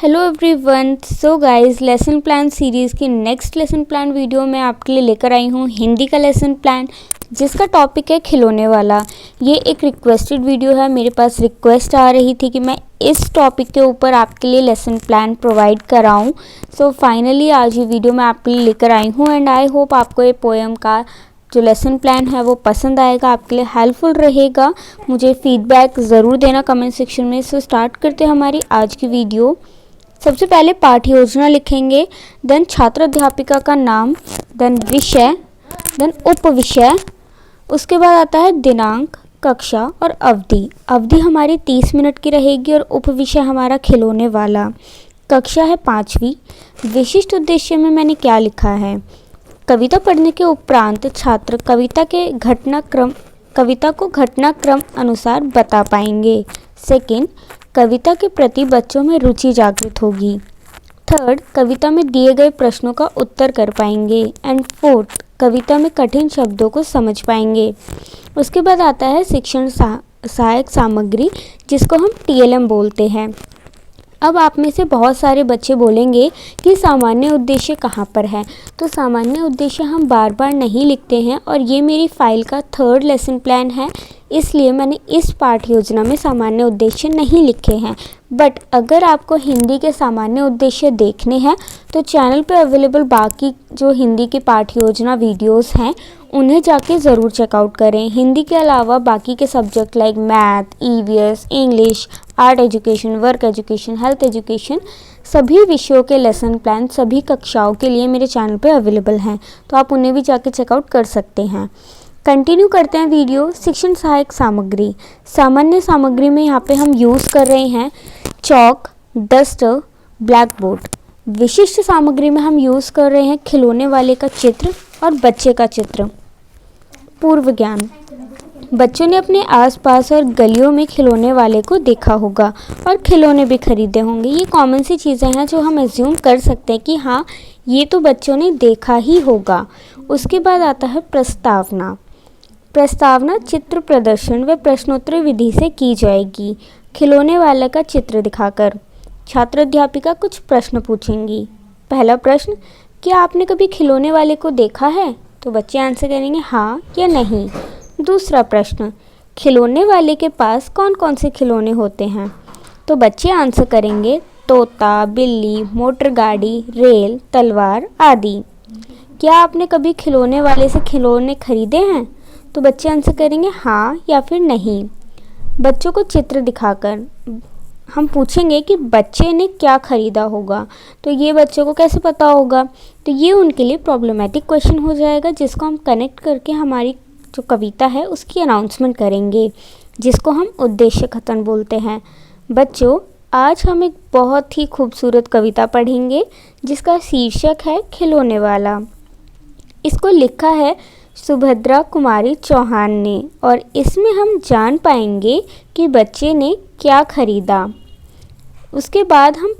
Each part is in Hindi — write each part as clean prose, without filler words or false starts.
Hello everyone. So guys, lesson plan series की नेक्स्ट लेसन प्लान वीडियो में आपके लिए लेकर आई हूँ हिंदी का लेसन प्लान, जिसका टॉपिक है खिलौने वाला। ये एक रिक्वेस्टेड वीडियो है। मेरे पास रिक्वेस्ट आ रही थी कि मैं इस टॉपिक के ऊपर आपके लिए लेसन प्लान प्रोवाइड कराऊँ। सो फाइनली आज ये वीडियो मैं आपके लिए लेकर आई हूँ एंड आई होप आपको ये पोएम का जो लेसन प्लान है वो पसंद आएगा, आपके लिए हेल्पफुल रहेगा। मुझे फीडबैक ज़रूर देना कमेंट सेक्शन में। सो स्टार्ट करते हैं हमारी आज की वीडियो। सबसे पहले पाठ्य योजना लिखेंगे, देन छात्र अध्यापिका का नाम, देन विषय, देन उपविषय। उसके बाद आता है दिनांक, कक्षा और अवधि। अवधि हमारी 30 मिनट की रहेगी और उपविषय हमारा खिलौने वाला। कक्षा है 5वीं। विशिष्ट उद्देश्य में मैंने क्या लिखा है? कविता पढ़ने के उपरांत छात्र कविता को घटनाक्रम अनुसार बता पाएंगे। सेकंड, कविता के प्रति बच्चों में रुचि जागृत होगी। थर्ड, कविता में दिए गए प्रश्नों का उत्तर कर पाएंगे। एंड फोर्थ, कविता में कठिन शब्दों को समझ पाएंगे। उसके बाद आता है शिक्षण सहायक सामग्री, जिसको हम TLM बोलते हैं। अब आप में से बहुत सारे बच्चे बोलेंगे कि सामान्य उद्देश्य कहाँ पर है। तो सामान्य उद्देश्य हम बार बार नहीं लिखते हैं और ये मेरी फाइल का 3rd लेसन प्लान है, इसलिए मैंने इस पाठ योजना में सामान्य उद्देश्य नहीं लिखे हैं। बट अगर आपको हिंदी के सामान्य उद्देश्य देखने हैं तो चैनल पे अवेलेबल बाकी जो हिंदी की पाठ योजना वीडियोस हैं उन्हें जाके ज़रूर चेकआउट करें। हिंदी के अलावा बाकी के subject like math, EVS, English, art education, work education, health education, सभी विषयों के लेसन प्लान सभी कक्षाओं के लिए मेरे चैनल पे अवेलेबल हैं, तो आप उन्हें भी जाके चेकआउट कर सकते हैं। कंटिन्यू करते हैं वीडियो। शिक्षण सहायक सामग्री। सामान्य सामग्री में यहाँ पे हम यूज़ कर रहे हैं चॉक, डस्टर, ब्लैक बोर्ड। विशिष्ट सामग्री में हम यूज़ कर रहे हैं खिलौने वाले का चित्र और बच्चे का चित्र। पूर्व ज्ञान। बच्चों ने अपने आसपास और गलियों में खिलौने वाले को देखा होगा और खिलौने भी खरीदे होंगे। ये कॉमन सी चीज़ें हैं जो हम एज्यूम कर सकते हैं कि हाँ, ये तो बच्चों ने देखा ही होगा। उसके बाद आता है प्रस्तावना। प्रस्तावना चित्र प्रदर्शन व प्रश्नोत्तर विधि से की जाएगी, खिलौने वाले का चित्र दिखाकर। छात्र अध्यापिका कुछ प्रश्न पूछेंगी। पहला प्रश्न, क्या आपने कभी खिलौने वाले को देखा है? तो बच्चे आंसर करेंगे हाँ या नहीं। दूसरा प्रश्न, खिलौने वाले के पास कौन कौन से खिलौने होते हैं? तो बच्चे आंसर करेंगे तोता, बिल्ली, मोटर गाड़ी, रेल, तलवार आदि। क्या आपने कभी खिलौने वाले से खिलौने खरीदे हैं? तो बच्चे आंसर करेंगे हाँ या फिर नहीं। बच्चों को चित्र दिखाकर हम पूछेंगे कि बच्चे ने क्या खरीदा होगा, तो ये बच्चों को कैसे पता होगा? तो ये उनके लिए प्रॉब्लमेटिक क्वेश्चन हो जाएगा, जिसको हम कनेक्ट करके हमारी जो कविता है उसकी अनाउंसमेंट करेंगे, जिसको हम उद्देश्य कथन बोलते हैं। बच्चों, आज हम एक बहुत ही खूबसूरत कविता पढ़ेंगे जिसका शीर्षक है खिलौने वाला। इसको लिखा है सुभद्रा कुमारी चौहान ने और इसमें हम जान पाएंगे कि बच्चे ने क्या खरीदा। उसके बाद हम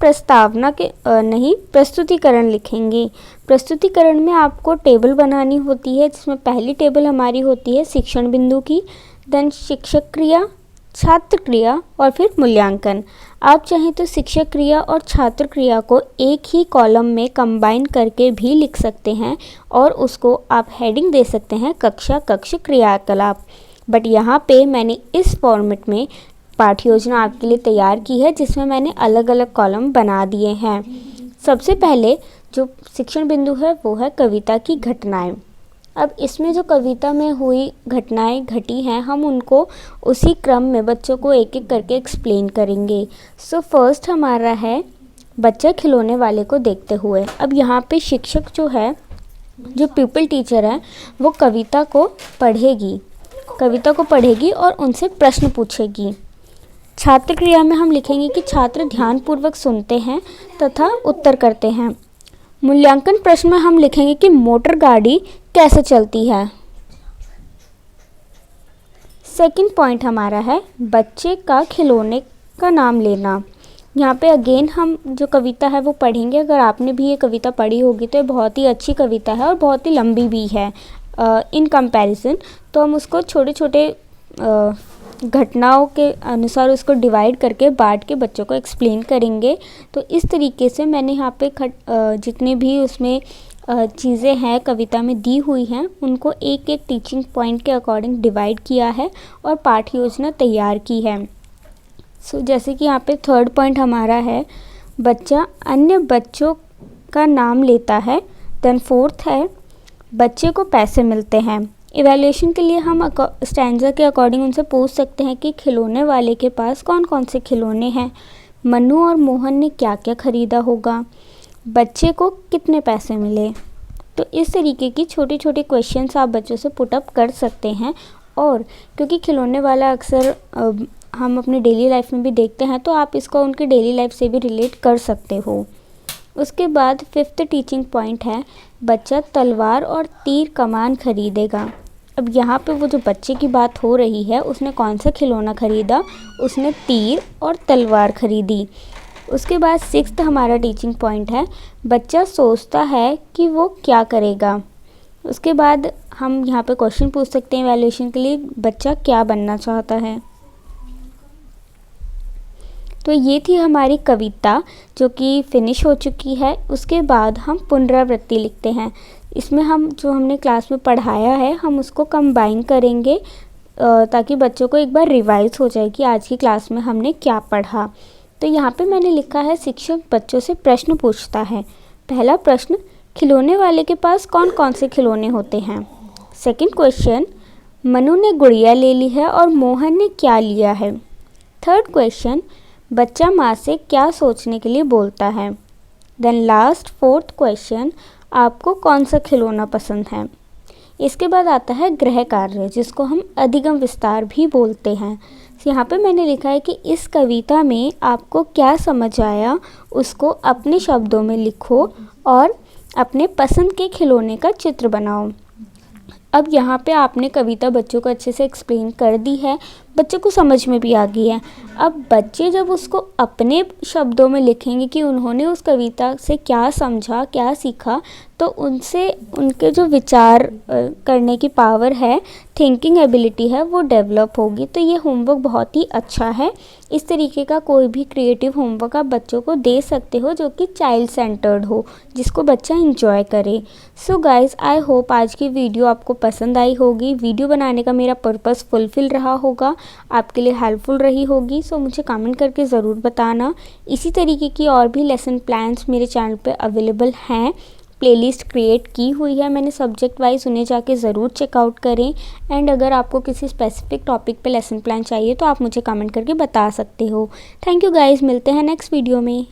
प्रस्तुतिकरण लिखेंगे। प्रस्तुतिकरण में आपको टेबल बनानी होती है, जिसमें पहली टेबल हमारी होती है शिक्षण बिंदु की, देन शिक्षक क्रिया, छात्र क्रिया और फिर मूल्यांकन। आप चाहें तो शिक्षक क्रिया और छात्र क्रिया को एक ही कॉलम में कंबाइन करके भी लिख सकते हैं और उसको आप हेडिंग दे सकते हैं कक्षा कक्ष क्रियाकलाप। बट यहाँ पे मैंने इस फॉर्मेट में पाठ्य योजना आपके लिए तैयार की है, जिसमें मैंने अलग अलग कॉलम बना दिए हैं। सबसे पहले जो शिक्षण बिंदु है वो है कविता की घटनाएं। अब इसमें जो कविता में हुई घटनाएं घटी हैं, हम उनको उसी क्रम में बच्चों को एक एक करके एक्सप्लेन करेंगे। सो फर्स्ट हमारा है बच्चा खिलौने वाले को देखते हुए। अब यहाँ पे शिक्षक जो है, जो पीपल टीचर है, वो कविता को पढ़ेगी और उनसे प्रश्न पूछेगी। छात्र क्रिया में हम लिखेंगे कि छात्र ध्यानपूर्वक सुनते हैं तथा उत्तर करते हैं। मूल्यांकन प्रश्न में हम लिखेंगे कि मोटर गाड़ी कैसे चलती है। सेकंड पॉइंट हमारा है बच्चे का खिलौने का नाम लेना। यहाँ पे अगेन हम जो कविता है वो पढ़ेंगे। अगर आपने भी ये कविता पढ़ी होगी तो ये बहुत ही अच्छी कविता है और बहुत ही लंबी भी है इन कंपैरिजन, तो हम उसको छोटे छोटे घटनाओं के अनुसार उसको डिवाइड करके बांट के बच्चों को एक्सप्लेन करेंगे। तो इस तरीके से मैंने यहाँ पे जितने भी उसमें चीज़ें हैं कविता में दी हुई हैं उनको एक एक टीचिंग पॉइंट के अकॉर्डिंग डिवाइड किया है और पाठ योजना तैयार की है। जैसे कि यहाँ पे थर्ड पॉइंट हमारा है, बच्चा अन्य बच्चों का नाम लेता है। देन फोर्थ है, बच्चे को पैसे मिलते हैं। इवैल्यूएशन के लिए हम स्टैंजा के अकॉर्डिंग उनसे पूछ सकते हैं कि खिलौने वाले के पास कौन कौन से खिलौने हैं, मन्नू और मोहन ने क्या क्या ख़रीदा होगा, बच्चे को कितने पैसे मिले। तो इस तरीके की छोटे छोटे क्वेश्चंस आप बच्चों से पुटअप कर सकते हैं। और क्योंकि खिलौने वाला अक्सर हम अपनी डेली लाइफ में भी देखते हैं, तो आप इसको उनकी डेली लाइफ से भी रिलेट कर सकते हो। उसके बाद फिफ्थ टीचिंग पॉइंट है, बच्चा तलवार और तीर कमान खरीदेगा। अब यहाँ पे वो जो बच्चे की बात हो रही है उसने कौन सा खिलौना ख़रीदा, उसने तीर और तलवार ख़रीदी। उसके बाद सिक्स्थ हमारा टीचिंग पॉइंट है, बच्चा सोचता है कि वो क्या करेगा। उसके बाद हम यहाँ पे क्वेश्चन पूछ सकते हैं इवैल्यूएशन के लिए, बच्चा क्या बनना चाहता है। तो ये थी हमारी कविता जो कि फिनिश हो चुकी है। उसके बाद हम पुनरावृत्ति लिखते हैं। इसमें हम जो हमने क्लास में पढ़ाया है हम उसको कंबाइन करेंगे ताकि बच्चों को एक बार रिवाइज हो जाए कि आज की क्लास में हमने क्या पढ़ा। तो यहाँ पे मैंने लिखा है, शिक्षक बच्चों से प्रश्न पूछता है। पहला प्रश्न, खिलौने वाले के पास कौन कौन से खिलौने होते हैं। सेकंड क्वेश्चन, मनु ने गुड़िया ले ली है और मोहन ने क्या लिया है। थर्ड क्वेश्चन, बच्चा माँ से क्या सोचने के लिए बोलता है। देन लास्ट फोर्थ क्वेश्चन, आपको कौन सा खिलौना पसंद है। इसके बाद आता है गृह कार्य जिसको हम अधिगम विस्तार भी बोलते हैं। यहाँ पे मैंने लिखा है कि इस कविता में आपको क्या समझ आया उसको अपने शब्दों में लिखो और अपने पसंद के खिलौने का चित्र बनाओ। अब यहाँ पे आपने कविता बच्चों को अच्छे से एक्सप्लेन कर दी है, बच्चों को समझ में भी आ गई है। अब बच्चे जब उसको अपने शब्दों में लिखेंगे कि उन्होंने उस कविता से क्या समझा, क्या सीखा, तो उनसे उनके जो विचार करने की पावर है, थिंकिंग एबिलिटी है, वो डेवलप होगी। तो ये होमवर्क बहुत ही अच्छा है। इस तरीके का कोई भी क्रिएटिव होमवर्क आप बच्चों को दे सकते हो जो कि चाइल्ड सेंटर्ड हो, जिसको बच्चा एंजॉय करे। सो गाइज़, आई होप आज की वीडियो आपको पसंद आई होगी। वीडियो बनाने का मेरा पर्पस फुलफिल रहा होगा, आपके लिए हेल्पफुल रही होगी। सो मुझे कमेंट करके ज़रूर बताना। इसी तरीके की और भी लेसन प्लान्स मेरे चैनल पे अवेलेबल हैं, प्लेलिस्ट क्रिएट की हुई है मैंने सब्जेक्ट वाइज, उन्हें जाके ज़रूर चेकआउट करें। एंड अगर आपको किसी स्पेसिफिक टॉपिक पे लेसन प्लान चाहिए तो आप मुझे कमेंट करके बता सकते हो। थैंक यू गाइज़, मिलते हैं नेक्स्ट वीडियो में।